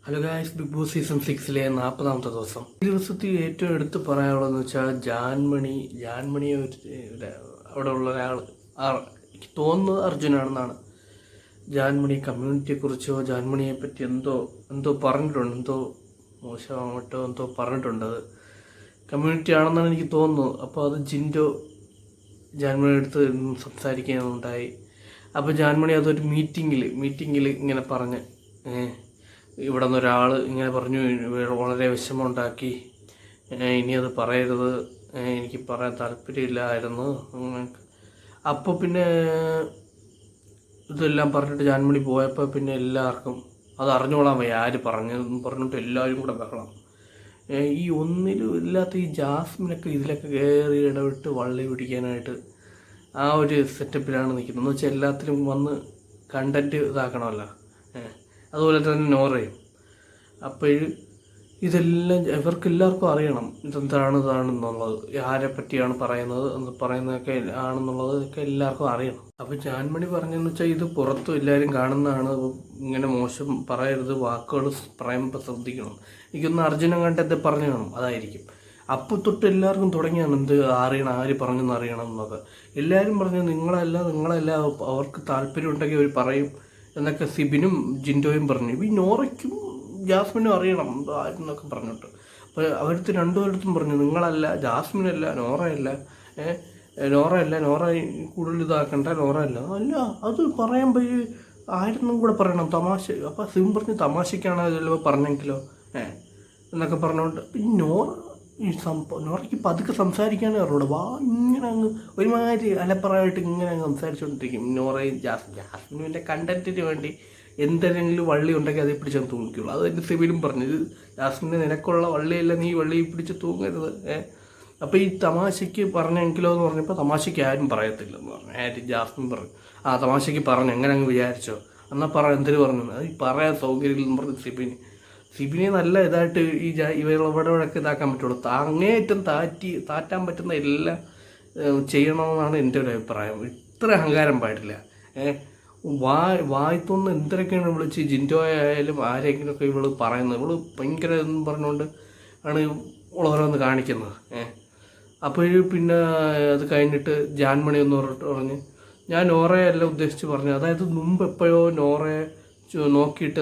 Hello guys, Bigg Boss season 6 40ാമത്തെ ദിവസം. ഈ ദിവസത്തിൽ ഏറ്റവും എടുത്ത് പറയാനുള്ളതെന്ന് വെച്ചാൽ ജാൻമണിയെ അവിടെ ഉള്ള ഒരാൾ, എനിക്ക് തോന്നുന്നത് അർജുനാണെന്നാണ്. ജാൻമണി കമ്മ്യൂണിറ്റിയെക്കുറിച്ചോ ജാൻമണിയെ പറ്റി എന്തോ പറഞ്ഞിട്ടുണ്ട്, എന്തോ മോശമായിട്ടോ എന്തോ പറഞ്ഞിട്ടുണ്ട്. അത് കമ്മ്യൂണിറ്റി ആണെന്നാണ് എനിക്ക് തോന്നുന്നത്. അപ്പോൾ അത് ജിൻഡോ ജാൻമണിയുടെ അടുത്ത് സംസാരിക്കാനുണ്ടായി. അപ്പോൾ ജാൻമണി അതൊരു മീറ്റിങ്ങിൽ ഇങ്ങനെ പറഞ്ഞ്, ഇവിടെ നിന്ന് ഒരാൾ ഇങ്ങനെ പറഞ്ഞു, വളരെ വിഷമമുണ്ടാക്കി, ഇനി അത് പറയരുത്, എനിക്ക് പറയാൻ താല്പര്യമില്ലായിരുന്നു. അപ്പോൾ പിന്നെ ഇതെല്ലാം പറഞ്ഞിട്ട് ജാൻമണി പോയപ്പോൾ പിന്നെ എല്ലാവർക്കും അത് അറിഞ്ഞോളാൻ വയ്യ ആര് പറഞ്ഞതെന്ന് പറഞ്ഞിട്ട് എല്ലാവരും കൂടെ ബഹളം. ഈ ഒന്നിലും ഇല്ലാത്ത ഈ ജാസ്മിനൊക്കെ ഇതിലൊക്കെ കയറി ഇടവിട്ട് വള്ളി പിടിക്കാനായിട്ട് ആ ഒരു സെറ്റപ്പിലാണ് നിൽക്കുന്നത്. എന്ന് വെച്ചാൽ എല്ലാത്തിലും വന്ന് കണ്ടൻറ്റ് ഇതാക്കണമല്ലോ. അതുപോലെ തന്നെ നോറയും. അപ്പോൾ ഇതെല്ലാം ഇവർക്കെല്ലാവർക്കും അറിയണം ഇതാണെന്നുള്ളത്, ആരെ പറ്റിയാണ് പറയുന്നതൊക്കെ ആണെന്നുള്ളതൊക്കെ എല്ലാവർക്കും അറിയണം. അപ്പോൾ ജാൻമണി പറഞ്ഞതെന്ന് വെച്ചാൽ ഇത് പുറത്തും എല്ലാവരും കാണുന്നതാണ്, ഇങ്ങനെ മോശം പറയരുത്, വാക്കുകൾ പറയുമ്പോൾ ശ്രദ്ധിക്കണം. എനിക്കൊന്ന് അർജുനം കണ്ടത് പറഞ്ഞു കാണും, അതായിരിക്കും. അപ്പോൾ തൊട്ട് എല്ലാവർക്കും തുടങ്ങിയാണ് അറിയണം, ആര് പറഞ്ഞെന്ന് അറിയണം എന്നൊക്കെ. എല്ലാവരും പറഞ്ഞു നിങ്ങളല്ല അവർക്ക് താല്പര്യം ഉണ്ടെങ്കിൽ അവർ പറയും എന്നൊക്കെ സിബിനും ജിൻഡോയും പറഞ്ഞു. ഈ നോറയ്ക്കും ജാസ്മിനും അറിയണം ആരെന്നൊക്കെ പറഞ്ഞിട്ട്. അപ്പോൾ അവരടുത്ത് രണ്ടുപേരടുത്തും പറഞ്ഞു നിങ്ങളല്ല, ജാസ്മിനല്ല, നോറ കൂടുതൽ ഇതാക്കണ്ട, നോറയല്ല അത് പറയുമ്പോൾ ആരെന്നും കൂടെ പറയണം, തമാശ. അപ്പോൾ സിബിൻ പറഞ്ഞു തമാശയ്ക്കാണ് ചിലപ്പോൾ പറഞ്ഞെങ്കിലോ എന്നൊക്കെ പറഞ്ഞുകൊണ്ട്. പിന്നെ നോറയ്ക്ക് പതുക്കെ സംസാരിക്കാനേ അറിഞ്ഞൂടെ, ഇങ്ങനെ അങ്ങ് ഒരുമാതിരി അലപ്പറമായിട്ട് ഇങ്ങനെ അങ്ങ് സംസാരിച്ചുകൊണ്ടിരിക്കും. നോറയും ജാസ്മിൻ്റെ കണ്ടന്റിന് വേണ്ടി എന്തെങ്കിലും വള്ളി ഉണ്ടെങ്കിൽ അതേ പിടിച്ചാൽ തൂങ്ങിക്കുള്ളൂ. അത് എൻ്റെ സിബിലും പറഞ്ഞു, ഇത് ജാസ്മിൻ്റെ നിനക്കുള്ള വള്ളിയല്ല, നീ വള്ളി പിടിച്ച് തൂങ്ങരുത്. അപ്പോൾ ഈ തമാശയ്ക്ക് പറഞ്ഞെങ്കിലോ എന്ന് പറഞ്ഞപ്പോൾ തമാശയ്ക്ക് ആരും പറയത്തില്ലെന്ന് പറഞ്ഞു. ജാസ്മിൻ പറഞ്ഞു തമാശയ്ക്ക് പറഞ്ഞു, എങ്ങനെ അങ്ങ് വിചാരിച്ചോ, എന്നാൽ എന്തിനു പറഞ്ഞു, അത് പറയാൻ സൗകര്യമില്ലെന്ന് പറഞ്ഞു സിബിനെ നല്ല ഇതായിട്ട് ഇവരോടൊക്കെ ഇതാക്കാൻ പറ്റുള്ളൂ. അങ്ങേയറ്റം താറ്റാൻ പറ്റുന്ന എല്ലാം ചെയ്യണമെന്നാണ് എൻ്റെ ഒരു അഭിപ്രായം. ഇത്ര അഹങ്കാരം പാടില്ല. വായത്തൊന്ന് എന്തൊക്കെയാണ് വിളിച്ച് ജിൻഡോ ആയാലും ആരെങ്കിലുമൊക്കെ ഇവള് പറയുന്നത്, ഇവള് ഭയങ്കര എന്ന് പറഞ്ഞുകൊണ്ട് ആണ് ഓരോന്ന് കാണിക്കുന്നത്. അപ്പോൾ പിന്നെ അത് കഴിഞ്ഞിട്ട് ജാൻമണി എന്ന് പറഞ്ഞ് ഞാൻ നോറയല്ല ഉദ്ദേശിച്ച് പറഞ്ഞു. അതായത് മുമ്പ് എപ്പോഴോ നോറയെ നോക്കിയിട്ട്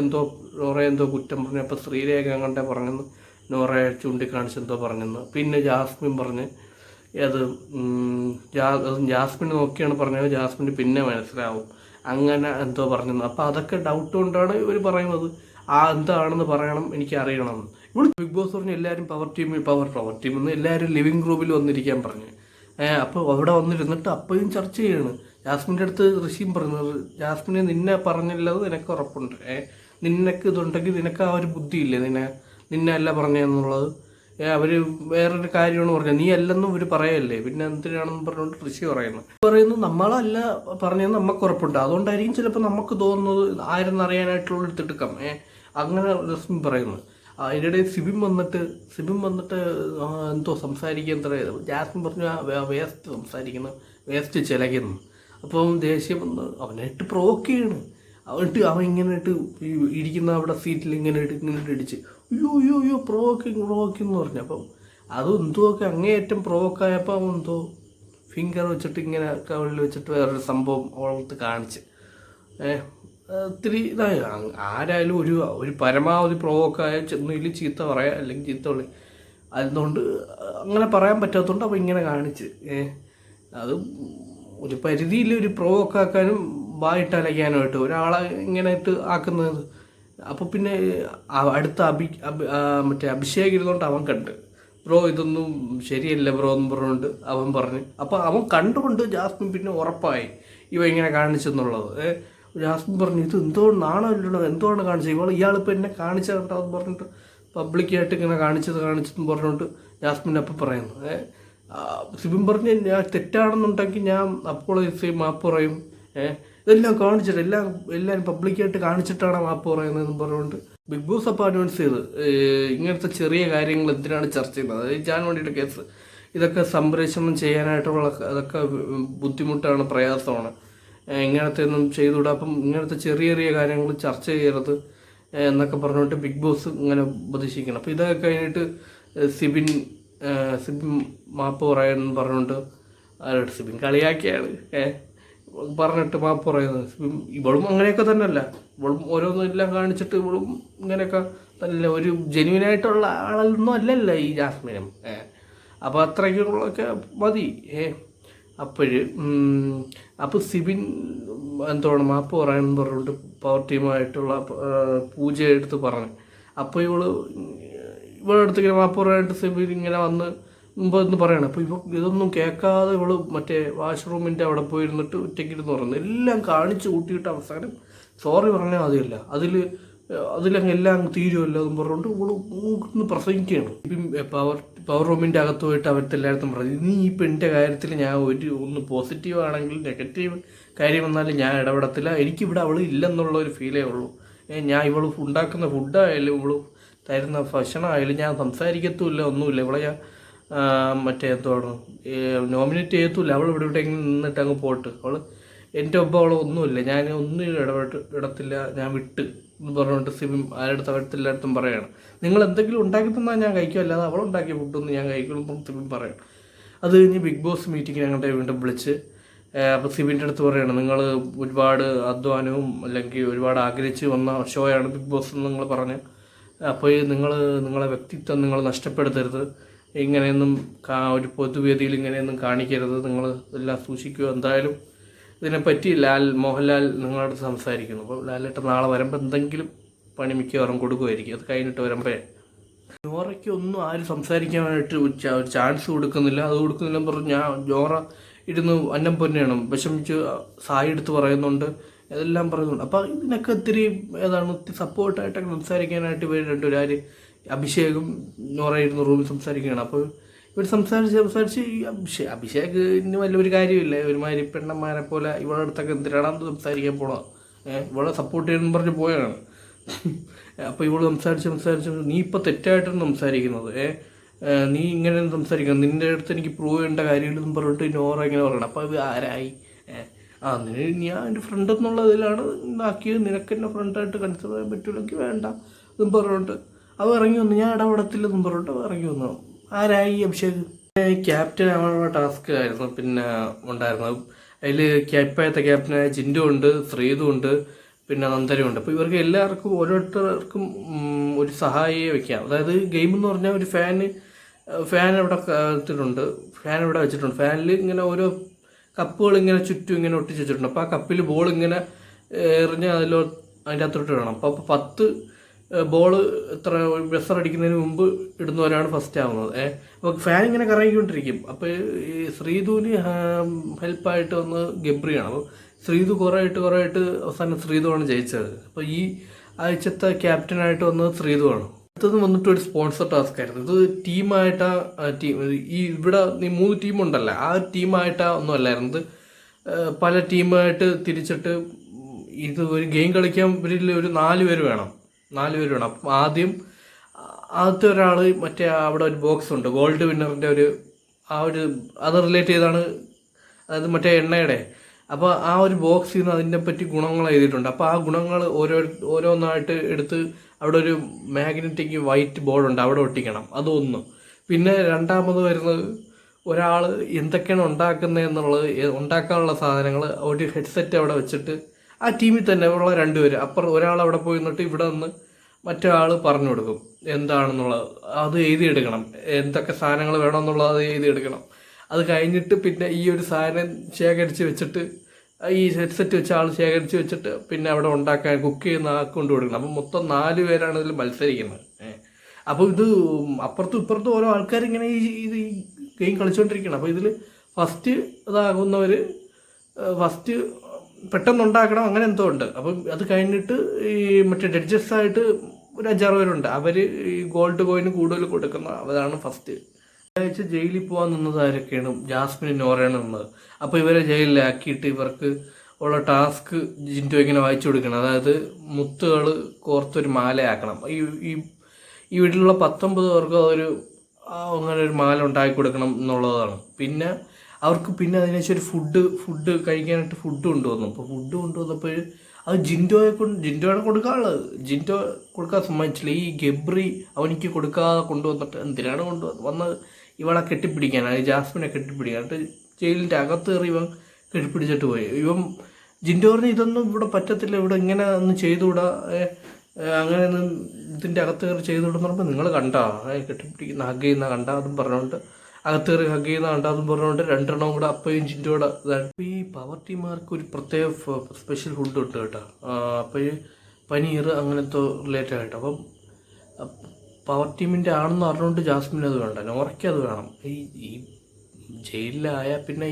നോറയെ എന്തോ കുറ്റം പറഞ്ഞു. അപ്പോൾ ശ്രീരേഖ കണ്ടേ പറഞ്ഞെന്ന്, നോറയെ ചൂണ്ടിക്കാണിച്ചെന്തോ പറഞ്ഞെന്ന്. പിന്നെ ജാസ്മിൻ പറഞ്ഞ് അത് ജാസ്മിൻ നോക്കിയാണ് പറഞ്ഞത്, ജാസ്മിന് പിന്നെ മനസ്സിലാവും അങ്ങനെ എന്തോ പറഞ്ഞെന്ന്. അപ്പോൾ അതൊക്കെ ഡൗട്ട് കൊണ്ടാണ് ഇവർ പറയുന്നത്. എന്താണെന്ന് പറയണം, എനിക്ക് അറിയണം. ഇവിടെ ബിഗ് ബോസ് പറഞ്ഞ് എല്ലാവരും പവർ ടീം എന്ന് എല്ലാവരും ലിവിങ് റൂമിൽ വന്നിരിക്കാൻ പറഞ്ഞു. അപ്പോൾ അവിടെ വന്നിരുന്നിട്ട് അപ്പോഴും ചർച്ച ചെയ്യാണ്. ജാസ്മിൻ്റെ അടുത്ത് ഋഷിയും പറഞ്ഞത്, ജാസ്മിനെ നിന്നെ പറഞ്ഞില്ലത് നിനക്ക് ഉറപ്പുണ്ട്, നിനക്ക് ഇതുണ്ടെങ്കിൽ നിനക്ക് ആ ഒരു ബുദ്ധിയില്ലേ, നിന്നെ അല്ല പറഞ്ഞതെന്നുള്ളത്. അവർ വേറൊരു കാര്യമാണ് പറഞ്ഞത്, നീ അല്ലെന്നും ഇവർ പറയല്ലേ, പിന്നെ എന്തിനാണെന്ന് പറഞ്ഞുകൊണ്ട് ഋഷി പറയുന്നു നമ്മളല്ല പറഞ്ഞതെന്ന് നമുക്ക് ഉറപ്പുണ്ട്, അതുകൊണ്ടായിരിക്കും ചിലപ്പോൾ നമുക്ക് തോന്നുന്നത് ആരെന്നറിയാനായിട്ടുള്ള എടുത്തിട്ടുക്കാം. അങ്ങനെ രശ്മി പറയുന്നു. അതിൻ്റെ ഇടയിൽ സിബിൻ വന്നിട്ട് എന്തോ സംസാരിക്കാൻ ജാസ്മിൻ പറഞ്ഞു വേസ്റ്റ് സംസാരിക്കുന്നു, വേസ്റ്റ് ചിലക്കുന്നു. അപ്പം ദേഷ്യം വന്ന് അവനായിട്ട് പ്രൊവോക്ക് ചെയ്യണം. അവൻ ഇങ്ങനെ ഇരിക്കുന്ന അവിടെ സീറ്റിൽ ഇങ്ങനെ ഇടിച്ച് അയ്യോ പ്രൊവോക്കിങ് എന്ന് പറഞ്ഞു. അപ്പം എന്തോക്കെ അങ്ങേയറ്റം പ്രൊവോക്കായപ്പോൾ അവൻ എന്തോ ഫിംഗർ വെച്ചിട്ട് ഇങ്ങനെ കവിളിൽ വെച്ചിട്ട് വേറൊരു സംഭവം അവളത്ത് കാണിച്ച് ഒത്തിരി ഇതായി. ആരായാലും ഒരു പരമാവധി പ്രൊവോക്കായ ചെന്നതിൽ ചീത്ത പറയാം, അല്ലെങ്കിൽ ചീത്ത വിളി. അതുകൊണ്ട് അങ്ങനെ പറയാൻ പറ്റാത്തതുകൊണ്ട് അവൻ ഇങ്ങനെ കാണിച്ച് അത് ഒരു പരിധിയിൽ ഒരു പ്രൊവോക്കാക്കാനും വായിട്ട് അലയ്ക്കാനുമായിട്ട് ഒരാളെ ഇങ്ങനെ ആക്കുന്നത്. അപ്പോൾ പിന്നെ അടുത്ത മറ്റേ അഭിഷേക് ഇരുന്നുകൊണ്ട് അവൻ കണ്ട്, ബ്രോ ഇതൊന്നും ശരിയല്ല ബ്രോ എന്ന് പറഞ്ഞുകൊണ്ട് അവൻ പറഞ്ഞ്. അപ്പോൾ അവൻ കണ്ടുകൊണ്ട് ജാസ്മിൻ പിന്നെ ഉറപ്പായി ഇവ ഇങ്ങനെ കാണിച്ചെന്നുള്ളത്. ജാസ്മിൻ പറഞ്ഞു ഇത് എന്തുകൊണ്ടാണല്ലോ, എന്തുകൊണ്ട് കാണിച്ചത്, ഇയാളിപ്പോൾ എന്നെ കാണിച്ച കണ്ടെന്ന് പറഞ്ഞിട്ട് പബ്ലിക്കായിട്ട് ഇങ്ങനെ കാണിച്ചെന്ന് പറഞ്ഞുകൊണ്ട് ജാസ്മിൻ അപ്പം പറയുന്നു. സിബിൻ പറഞ്ഞ് ഞാൻ തെറ്റാണെന്നുണ്ടെങ്കിൽ ഞാൻ അപ്പോൾ മാപ്പ് പറയും, ഇതെല്ലാം കാണിച്ചിട്ട് എല്ലാവരും പബ്ലിക്കായിട്ട് കാണിച്ചിട്ടാണ് മാപ്പ് പറയുന്നതെന്ന് പറഞ്ഞുകൊണ്ട് ബിഗ് ബോസ് അപ്പോൾ അനൗൺസ് ചെയ്ത് ഇങ്ങനത്തെ ചെറിയ കാര്യങ്ങൾ എന്തിനാണ് ചർച്ച ചെയ്യുന്നത്. അതായത് ജാൻമണിയുടെ കേസ് ഇതൊക്കെ സംപ്രേഷണം ചെയ്യാനായിട്ടുള്ള അതൊക്കെ ബുദ്ധിമുട്ടാണ്, പ്രയാസമാണ്, ഇങ്ങനത്തെ ഒന്നും ചെയ്തുകൂടാ. അപ്പം ഇങ്ങനത്തെ ചെറിയ കാര്യങ്ങൾ ചർച്ച ചെയ്യരുത്, എന്നൊക്കെ പറഞ്ഞുകൊണ്ട് ബിഗ് ബോസ് ഇങ്ങനെ ഉപദേശിക്കണം. അപ്പോൾ ഇതൊക്കെ കഴിഞ്ഞിട്ട് സിബിൻ മാപ്പ് പറയാമെന്ന് പറഞ്ഞുകൊണ്ട് സിബിൻ കളിയാക്കിയാണ് പറഞ്ഞിട്ട് മാപ്പ് പറയുന്നത്. ഇവളും അങ്ങനെയൊക്കെ തന്നെയല്ല, ഇവളും ഓരോന്നും എല്ലാം കാണിച്ചിട്ട് ഇവളും ഇങ്ങനെയൊക്കെ തന്നെ ഒരു ജെന്യൂനായിട്ടുള്ള ആളൊന്നും അല്ലല്ലോ ഈ ജാസ്മിനും. അപ്പോൾ അത്രയ്ക്കുള്ളതൊക്കെ മതി. അപ്പോൾ സിബിൻ എന്താണ് മാപ്പ് പറയാമെന്ന് പറഞ്ഞിട്ട് പവർ ടീമായിട്ടുള്ള പൂജ എടുത്ത് പറഞ്ഞു. അപ്പോൾ ഇവളുടെ അടുത്ത് ഇങ്ങനെ മാപ്പ് പറയാനായിട്ട് സിബിൻ ഇങ്ങനെ വന്ന് മുമ്പ് എന്ന് പറയണം. അപ്പോൾ ഇതൊന്നും കേൾക്കാതെ ഇവള് മറ്റേ വാഷ്റൂമിൻ്റെ അവിടെ പോയിരുന്നിട്ട് ഒറ്റയ്ക്കിരുന്ന് പറയുന്നത് എല്ലാം കാണിച്ച് കൂട്ടിയിട്ട് അവസാനം സോറി പറഞ്ഞാൽ മതിയല്ല, അതിലങ്ങ് എല്ലാം തീരുമല്ലോ എന്ന് പറഞ്ഞുകൊണ്ട് ഇവള് പ്രസംഗിക്കുകയാണ്. ഇപ്പം പവർ റൂമിൻ്റെ അകത്ത് പോയിട്ട് അവരുടെ എല്ലായിടത്തും പറഞ്ഞു, നീ ഈ പെണ്ണിൻ്റെ കാര്യത്തിൽ ഞാൻ ഒന്ന് പോസിറ്റീവ് ആണെങ്കിൽ നെഗറ്റീവ് കാര്യം വന്നാലും ഞാൻ ഇടപെടത്തില്ല, എനിക്കിവിടെ അവൾ ഇല്ലെന്നുള്ള ഒരു ഫീലേ ഉള്ളൂ. ഞാൻ ഇവൾ ഉണ്ടാക്കുന്ന ഫുഡായാലും ഇവൾ തരുന്ന ഭക്ഷണമായാലും ഞാൻ സംസാരിക്കത്തുമില്ല, ഒന്നുമില്ല. ഇവളെ ഞാൻ മറ്റേ എന്താണ് നോമിനേറ്റ് ചെയ്യത്തുമില്ല. അവൾ ഇവിടെ നിന്നിട്ട് അങ്ങ് പോട്ട്, അവൾ എൻ്റെ ഒപ്പം ഒന്നുമില്ല, ഞാൻ ഒന്നും ഇടത്തില്ല, ഞാൻ വിട്ട് എന്ന് പറഞ്ഞുകൊണ്ട് സിബിൻ ആരുടെ എല്ലായിടത്തും പറയുകയാണ്. നിങ്ങൾ എന്തെങ്കിലും ഉണ്ടാക്കി തന്നാൽ ഞാൻ കഴിക്കും, അല്ലാതെ അവളുണ്ടാക്കിയ ഫുഡൊന്നും ഞാൻ കഴിക്കണം സിബിൻ പറയണം. അത് കഴിഞ്ഞ് ബിഗ് ബോസ് മീറ്റിങ്ങിന് ഞങ്ങളുടെ വീണ്ടും വിളിച്ച് അപ്പോൾ സിബിൻ്റെ അടുത്ത് പറയുകയാണ്, നിങ്ങൾ ഒരുപാട് അധ്വാനവും അല്ലെങ്കിൽ ഒരുപാട് ആഗ്രഹിച്ച് വന്ന ഷോയാണ് ബിഗ് ബോസ് എന്ന് നിങ്ങൾ പറഞ്ഞ്, അപ്പോൾ നിങ്ങളെ വ്യക്തിത്വം നിങ്ങൾ നഷ്ടപ്പെടുത്തരുത്, ഇങ്ങനെയൊന്നും ഒരു പൊതുവേദിയിൽ ഇങ്ങനെയൊന്നും കാണിക്കരുത്, നിങ്ങൾ എല്ലാം സൂക്ഷിക്കുക. എന്തായാലും ഇതിനെപ്പറ്റി മോഹൻലാൽ നിങ്ങളോട് സംസാരിക്കുന്നു. അപ്പോൾ ലാലേട്ടൻ നാളെ വരുമ്പോൾ എന്തെങ്കിലും പണി മിക്കവാറും കൊടുക്കുമായിരിക്കും. അത് കഴിഞ്ഞിട്ട് വരുമ്പോൾ ജോറയ്ക്ക് ഒന്നും ആരും സംസാരിക്കാനായിട്ട് ഒരു ചാൻസ് കൊടുക്കുന്നില്ല. അത് കൊടുക്കുന്നില്ലെന്ന് പറഞ്ഞ് ജോറ ഇരുന്ന് അന്നം പൊന്നെയാണ് വിഷമിച്ച് സായി എടുത്ത് പറയുന്നുണ്ട്, ഇതെല്ലാം പറയുന്നുണ്ട്. അപ്പോൾ ഇതിനൊക്കെ ഒത്തിരി സപ്പോർട്ടായിട്ടൊക്കെ സംസാരിക്കാനായിട്ട് ഇവർ രണ്ടുപേരും അഭിഷേകും നോറയിരുന്ന റൂമിൽ സംസാരിക്കുകയാണ്. അപ്പോൾ ഇവർ സംസാരിച്ച് ഈ അഭിഷേക് ഇനി വലിയൊരു കാര്യമില്ല, ഒരുമാതിരി പെണ്ണന്മാരെ പോലെ ഇവളുടെ അടുത്തൊക്കെ എന്തിനാണെന്ന് സംസാരിക്കാൻ പോണത്, ഇവളെ സപ്പോർട്ട് ചെയ്യുമെന്ന് പറഞ്ഞ് പോയാണ്. അപ്പോൾ ഇവൾ സംസാരിച്ച് നീ ഇപ്പോൾ തെറ്റായിട്ടാണ് സംസാരിക്കുന്നത്, നീ ഇങ്ങനെ സംസാരിക്കണം, നിൻ്റെ അടുത്ത് എനിക്ക് പ്രൂവ് ചെയ്യേണ്ട കാര്യമില്ലെന്ന് പറഞ്ഞിട്ട് നോറ ഇങ്ങനെ പറയണം. അപ്പോൾ ഇത് ആരായി ഞാൻ എൻ്റെ ഫ്രണ്ട് എന്നുള്ളതിലാണ് ഇതാക്കിയത്, നിനക്ക് എന്നെ ഫ്രണ്ടായിട്ട് കൺസിഡർ ചെയ്യാൻ പറ്റില്ലെങ്കിൽ വേണ്ട എന്നും പറഞ്ഞിട്ട് അത് ഇറങ്ങി വന്നു. ഞാൻ ഇടപെടത്തില്ലെന്നും പറഞ്ഞിട്ട് ഇറങ്ങി വന്നു. ആരായി അഭിഷേക്? ക്യാപ്റ്റൻ ആവാനുള്ള ടാസ്ക് ആയിരുന്നു പിന്നെ ഉണ്ടായിരുന്നത്. അതിൽ ഇപ്പോഴത്തെ ക്യാപ്റ്റനായ ജിൻഡു ഉണ്ട്, ശ്രീതു ഉണ്ട്, പിന്നെ നന്ദനും ഉണ്ട്. അപ്പോൾ ഇവർക്ക് എല്ലാവർക്കും ഓരോരുത്തർക്കും ഒരു സഹായിയെ വെക്കാം. അതായത് ഗെയിം എന്ന് പറഞ്ഞാൽ ഒരു ഫാൻ ഇവിടെ വെച്ചിട്ടുണ്ട്. ഫാനിൽ ഇങ്ങനെ ഓരോ കപ്പുകൾ ഇങ്ങനെ ചുറ്റും ഇങ്ങനെ ഒട്ടിച്ച് വെച്ചിട്ടുണ്ട്. അപ്പോൾ ആ കപ്പിൽ ബോൾ ഇങ്ങനെ എറിഞ്ഞ് അതിൻ്റെ അകത്തോട്ട് ഇടണം. അപ്പോൾ 10 ബോൾ ബസർ അടിക്കുന്നതിന് മുമ്പ് ഇടുന്നവരാണ് ഫസ്റ്റ് ആവുന്നത്. അപ്പോൾ ഫാൻ ഇങ്ങനെ കറങ്ങിക്കൊണ്ടിരിക്കും. അപ്പോൾ ഈ ശ്രീധുവിന് ഹെൽപ്പായിട്ട് വന്ന് ഗബ്രിയാണ്. അപ്പോൾ ശ്രീധു കുറേ ആയിട്ട് അവസാനം ശ്രീധുവാണ് ജയിച്ചത്. അപ്പോൾ ഈ ആഴ്ചത്തെ ക്യാപ്റ്റനായിട്ട് വന്നത് ശ്രീധുവാണ്. അടുത്തത് വന്നിട്ട് ഒരു സ്പോൺസർ ടാസ്ക് ആയിരുന്നു. ഇത് ഇവിടെ 3 ടീമുണ്ടല്ലോ, ആ ടീമായിട്ടാ ഒന്നും അല്ലായിരുന്നത്, പല ടീമായിട്ട് തിരിച്ചിട്ട് ഇത് ഒരു ഗെയിം കളിക്കാൻ ഇവരിൽ ഒരു 4 പേര് വേണം. അപ്പം ആദ്യത്തെ ഒരാൾ മറ്റേ അവിടെ ഒരു ബോക്സ് ഉണ്ട്, ഗോൾഡ് വിന്നറിൻ്റെ അത് റിലേറ്റ് ചെയ്താണ്, അതായത് മറ്റേ എണ്ണയുടെ. അപ്പോൾ ആ ഒരു ബോക്സിൽ നിന്ന് അതിനെ പറ്റി ഗുണങ്ങൾ എഴുതിയിട്ടുണ്ട്. അപ്പോൾ ആ ഗുണങ്ങൾ ഓരോന്നായിട്ട് എടുത്ത് അവിടെ ഒരു മാഗ്നറ്റിക് വൈറ്റ് ബോർഡുണ്ട്, അവിടെ ഒട്ടിക്കണം. അതൊന്ന്. പിന്നെ രണ്ടാമത് വരുന്നത് ഒരാൾ എന്തൊക്കെയാണ് ഉണ്ടാക്കുന്നതെന്നുള്ളത്, ഉണ്ടാക്കാനുള്ള സാധനങ്ങൾ ഒരു ഹെഡ്സെറ്റ് അവിടെ വെച്ചിട്ട് ആ ടീമിൽ തന്നെ ഉള്ള 2 പേര് ഒരാൾ അവിടെ പോയി നിന്നിട്ട് ഇവിടെ നിന്ന് മറ്റേ ആൾ പറഞ്ഞു കൊടുക്കും എന്താണെന്നുള്ളത്. അത് എഴുതിയെടുക്കണം, എന്തൊക്കെ സാധനങ്ങൾ വേണമെന്നുള്ളത് അത് എഴുതിയെടുക്കണം. അത് കഴിഞ്ഞിട്ട് പിന്നെ ഈ ഒരു സാധനം ശേഖരിച്ച് വെച്ചിട്ട് ഈ ഹെഡ്സെറ്റ് വെച്ച ആൾ ശേഖരിച്ച് വെച്ചിട്ട് പിന്നെ അവിടെ ഉണ്ടാക്കാൻ കുക്ക് ചെയ്യുന്ന ആൾക്ക് കൊണ്ട് കൊടുക്കണം. അപ്പം മൊത്തം 4 പേരാണ് ഇതിൽ മത്സരിക്കുന്നത്. അപ്പോൾ ഇത് അപ്പുറത്തും ഇപ്പുറത്തും ഓരോ ആൾക്കാരിങ്ങനെ ഈ ഗെയിം കളിച്ചുകൊണ്ടിരിക്കണം. അപ്പോൾ ഇതിൽ ഫസ്റ്റ് ഇതാകുന്നവർ ഫസ്റ്റ് പെട്ടെന്നുണ്ടാക്കണം, അങ്ങനെ എന്തോ ഉണ്ട്. അപ്പം അത് കഴിഞ്ഞിട്ട് ഈ മറ്റേ ജഡ്ജസായിട്ട് ഒരു 5-6 പേരുണ്ട്. അവർ ഈ ഗോൾഡ് കോയിന് കൂടുതൽ കൊടുക്കുന്ന അവരാണ് ഫസ്റ്റ്. ആഴ്ച ജയിലിൽ പോകാൻ നിന്നത് ആരൊക്കെയാണ്? ജാസ്മിനും നോറയാണ് നിന്നത്. അപ്പോൾ ഇവരെ ജയിലിലാക്കിയിട്ട് ഇവർക്ക് ഉള്ള ടാസ്ക് ജിൻഡോ ഇങ്ങനെ വായിച്ചു കൊടുക്കണം. അതായത് മുത്തുകൾ കോർത്തൊരു മാലയാക്കണം. ഈ വീട്ടിലുള്ള 19 പേർക്ക് അങ്ങനെ ഒരു മാല ഉണ്ടാക്കി കൊടുക്കണം എന്നുള്ളതാണ്. പിന്നെ അവർക്ക് പിന്നെ അതിനേശം ഒരു ഫുഡ് കഴിക്കാനായിട്ട് ഫുഡ് കൊണ്ടുവന്നു. അപ്പോൾ ഫുഡ് കൊണ്ടുവന്നപ്പോൾ അത് ജിൻഡോയാണ് കൊടുക്കാനുള്ളത്. ജിൻഡോ കൊടുക്കാൻ സമ്മതിച്ചില്ല. ഈ ഗബ്രി അവനിക്ക് കൊടുക്കാതെ കൊണ്ടുവന്നിട്ട് എന്തിനാണ് വന്നത്? ഇവളെ കെട്ടിപ്പിടിക്കാൻ, അത് ജാസ്മിനെ കെട്ടിപ്പിടിക്കാൻ. എന്നിട്ട് ജയിലിൻ്റെ അകത്ത് കയറി ഇവൻ കെട്ടിപ്പിടിച്ചിട്ട് പോയി. ജിൻഡോ പറഞ്ഞ് ഇതൊന്നും ഇവിടെ പറ്റത്തില്ല, ഇവിടെ ഇങ്ങനെ ഒന്നും ചെയ്തുകൂടാ, അങ്ങനെയൊന്നും ഇതിൻ്റെ അകത്ത് കയറി ചെയ്തുവിടെന്ന് പറയുമ്പോൾ നിങ്ങൾ കണ്ടാ കെട്ടിപ്പിടിക്കുന്ന ഹഗ് ചെയ്യുന്ന കണ്ടാ അതും പറഞ്ഞുകൊണ്ട് അകത്ത് കയറി ഹഗ് ചെയ്യുന്ന കണ്ടാതും പറഞ്ഞുകൊണ്ട് രണ്ടെണ്ണം കൂടെ അപ്പയും ജിൻഡോയുടെ ഇതാണ്. അപ്പോൾ ഈ പവർ ടീമുകാർക്ക് ഒരു പ്രത്യേക സ്പെഷ്യൽ ഫുഡ് ഉണ്ട് കേട്ടോ. അപ്പോൾ ഈ പനീർ അങ്ങനത്തെ റിലേറ്റഡ് ആയിട്ട്. അപ്പം പവർ ടീമിൻ്റെ ആണെന്ന് അറിഞ്ഞുകൊണ്ട് ജാസ്മിൻ അത് വേണ്ട, നോറയ്ക്ക് അത് വേണം. ഈ ജയിലിലായാൽ പിന്നെ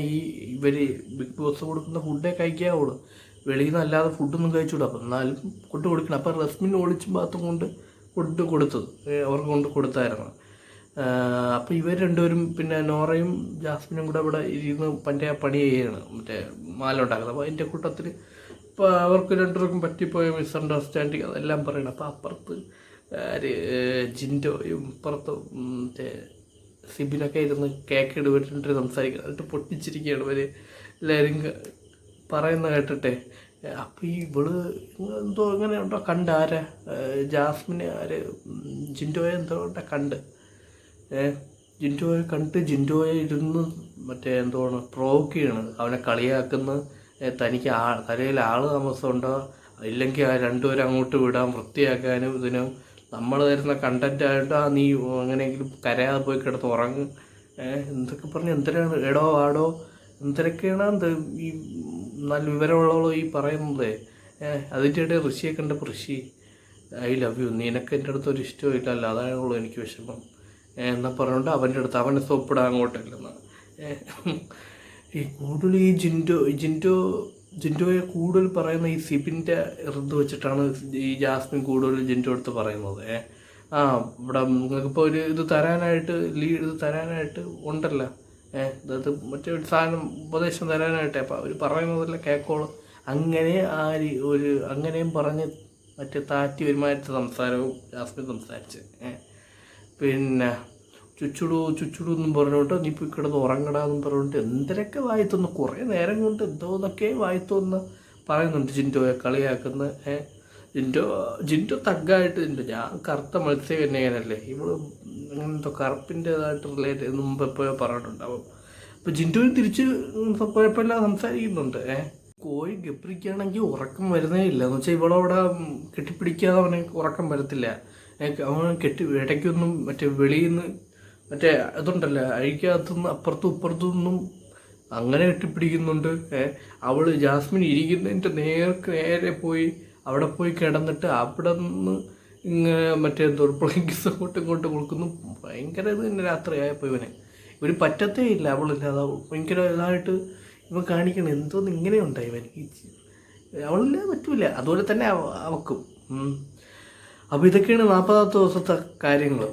ഇവർ ബിഗ് ബോസ് കൊടുക്കുന്ന ഫുഡേ കഴിക്കാവുള്ളൂ, വെളിയിൽ നിന്ന് അല്ലാതെ ഫുഡൊന്നും കഴിച്ചുകൂടാ. അപ്പം എന്നാലും ഫുഡ് കൊടുക്കണം. അപ്പം റസ്മിൻ ഒളിച്ചും ഭാഗത്തും കൊണ്ട് ഫുഡ് കൊടുത്തത് അവർക്ക് കൊണ്ട് കൊടുത്തായിരുന്നു. അപ്പോൾ ഇവർ രണ്ടുപേരും പിന്നെ നോറയും ജാസ്മിനും കൂടെ ഇവിടെ ഇരുന്ന് പണി ചെയ്യുകയാണ്, മറ്റേ മാല ഉണ്ടാക്കുന്നത്. അപ്പോൾ അതിൻ്റെ കൂട്ടത്തിൽ ഇപ്പോൾ അവർക്ക് രണ്ടുപേർക്കും പറ്റിപ്പോയ മിസ്അണ്ടർസ്റ്റാൻഡിങ് അതെല്ലാം പറയണം. അപ്പോൾ അപ്പുറത്ത് ജിൻഡോയും ഇപ്പുറത്ത് മറ്റേ സിബിനൊക്കെ ഇരുന്ന് കേക്ക് ഇടുവിട്ടിട്ട് സംസാരിക്കുക, എന്നിട്ട് പൊട്ടിച്ചിരിക്കുകയാണ് ഇവർ എല്ലാവരും പറയുന്ന കേട്ടിട്ടെ. അപ്പോൾ ഇവള് എന്തോ ഇങ്ങനെ ഉണ്ടോ കണ്ടാരാ ജാസ്മിനെ ജിൻഡോയെ എന്തോ ഉണ്ടോ കണ്ട് ജിൻഡോയെ ഇരുന്ന് മറ്റേ എന്തോണ് പ്രൊവോക്ക് ചെയ്യണത്, അവനെ കളിയാക്കുന്ന, തനിക്ക് തലയിൽ ആള് താമസമുണ്ടോ ഇല്ലെങ്കിൽ ആ രണ്ടുപേരും അങ്ങോട്ട് വിടാൻ വൃത്തിയാക്കാനും ഇതിനും നമ്മൾ തരുന്ന കണ്ടന്റ് ആയിട്ട് നീ അങ്ങനെയെങ്കിലും കരയാതെ പോയി കിടന്ന് ഉറങ്ങും എന്തൊക്കെ പറഞ്ഞ് എന്തിനാണ് എടോ ആടോ എന്തൊക്കെയാണ് ഈ നല്ല വിവരമുള്ളവളോ ഈ പറയുന്നത്. അതിൻ്റെ ഇടയിൽ ഋഷിയെ കണ്ടപ്പോൾ ഋഷി ഐ ലവ് യു, നിനക്ക് എൻ്റെ അടുത്തൊരു ഇഷ്ടവും ഇല്ലല്ലോ, അതാണുള്ളൂ എനിക്ക് വിഷമം എന്നാൽ പറഞ്ഞുകൊണ്ട് അവൻ്റെ അടുത്ത് അവനെ സോപ്പിടാൻ അങ്ങോട്ടില്ലെന്ന്. ഈ കൂടുതൽ ഈ ജിൻഡോയെ കൂടുതൽ പറയുന്ന ഈ സിബിൻ്റെ ഇത് വെച്ചിട്ടാണ് ഈ ജാസ്മിൻ കൂടുതൽ ജിൻഡോ അടുത്ത് പറയുന്നത്. ഇവിടെ നിങ്ങൾക്കിപ്പോൾ ഒരു ഇത് തരാനായിട്ട് ഉണ്ടല്ലോ, അത് മറ്റേ ഒരു സാധനം ഉപദേശം തരാനായിട്ട്. അപ്പോൾ അവർ പറയുന്നതല്ല കേക്കോളൂ. അങ്ങനെ അങ്ങനെയും പറഞ്ഞ് മറ്റേ താറ്റി ഒരുമാതിരത്തെ സംസാരവും ജാസ്മിൻ സംസാരിച്ച് പിന്നെ ചുച്ചുടു എന്നും പറഞ്ഞുകൊണ്ട് നീ പോയി കിടന്ന് ഉറങ്ങടാന്നും പറഞ്ഞുകൊണ്ട് എന്തൊക്കെ വായിത്തോന്നു കുറേ നേരം കൊണ്ട് എന്തോന്നൊക്കെ വായിത്തോന്ന് പറയുന്നുണ്ട്. ജിൻഡോയെ കളിയാക്കുന്ന ജിൻഡോ തഗ്ഗായിട്ട് ഞാൻ കറുത്ത മത്സ്യകന്യകനല്ലേ, ഇവള് അങ്ങനത്തെ കറുപ്പിൻ്റെതായിട്ട് റിലേറ്റ് മുമ്പ് എപ്പോഴും പറഞ്ഞിട്ടുണ്ടാവും. അപ്പോൾ ജിൻഡോയും തിരിച്ച് കുഴപ്പമില്ല സംസാരിക്കുന്നുണ്ട്. കോഴി ഗപ്രിക്കാണെങ്കിൽ ഉറക്കം വരുന്നേ ഇല്ല എന്ന് വെച്ചാൽ ഇവളവിടെ കെട്ടിപ്പിടിക്കാതെ അവന് ഉറക്കം വരത്തില്ല. അവൻ ഇടയ്ക്കൊന്നും മറ്റേ വെളിയിൽ നിന്ന് മറ്റേ ഇതുണ്ടല്ലോ അഴിക്കകത്തുനിന്ന് അപ്പുറത്തും ഇപ്പുറത്തുനിന്നും അങ്ങനെ കെട്ടിപ്പിടിക്കുന്നുണ്ട്. അവൾ ജാസ്മിൻ ഇരിക്കുന്നതിൻ്റെ നേരെ പോയി അവിടെ പോയി കിടന്നിട്ട് അവിടെ നിന്ന് ഇങ്ങനെ മറ്റേ പ്ലെങ്കിസ് അങ്ങോട്ടും ഇങ്ങോട്ടും കൊടുക്കുന്നു. ഭയങ്കര ഇത് തന്നെ രാത്രിയായപ്പോൾ ഇവന് പറ്റത്തേ ഇല്ല അവളില്ലാതെ ഭയങ്കര ഇതായിട്ട് ഇവൻ കാണിക്കണം. എന്തോന്ന് ഇങ്ങനെ ഉണ്ടായി ഇവൻ, അവളില്ലാതെ പറ്റൂല. അതുപോലെ തന്നെ അവക്കും. അപ്പോൾ ഇതൊക്കെയാണ് 40ാമത്തെ ദിവസത്തെ കാര്യങ്ങൾ.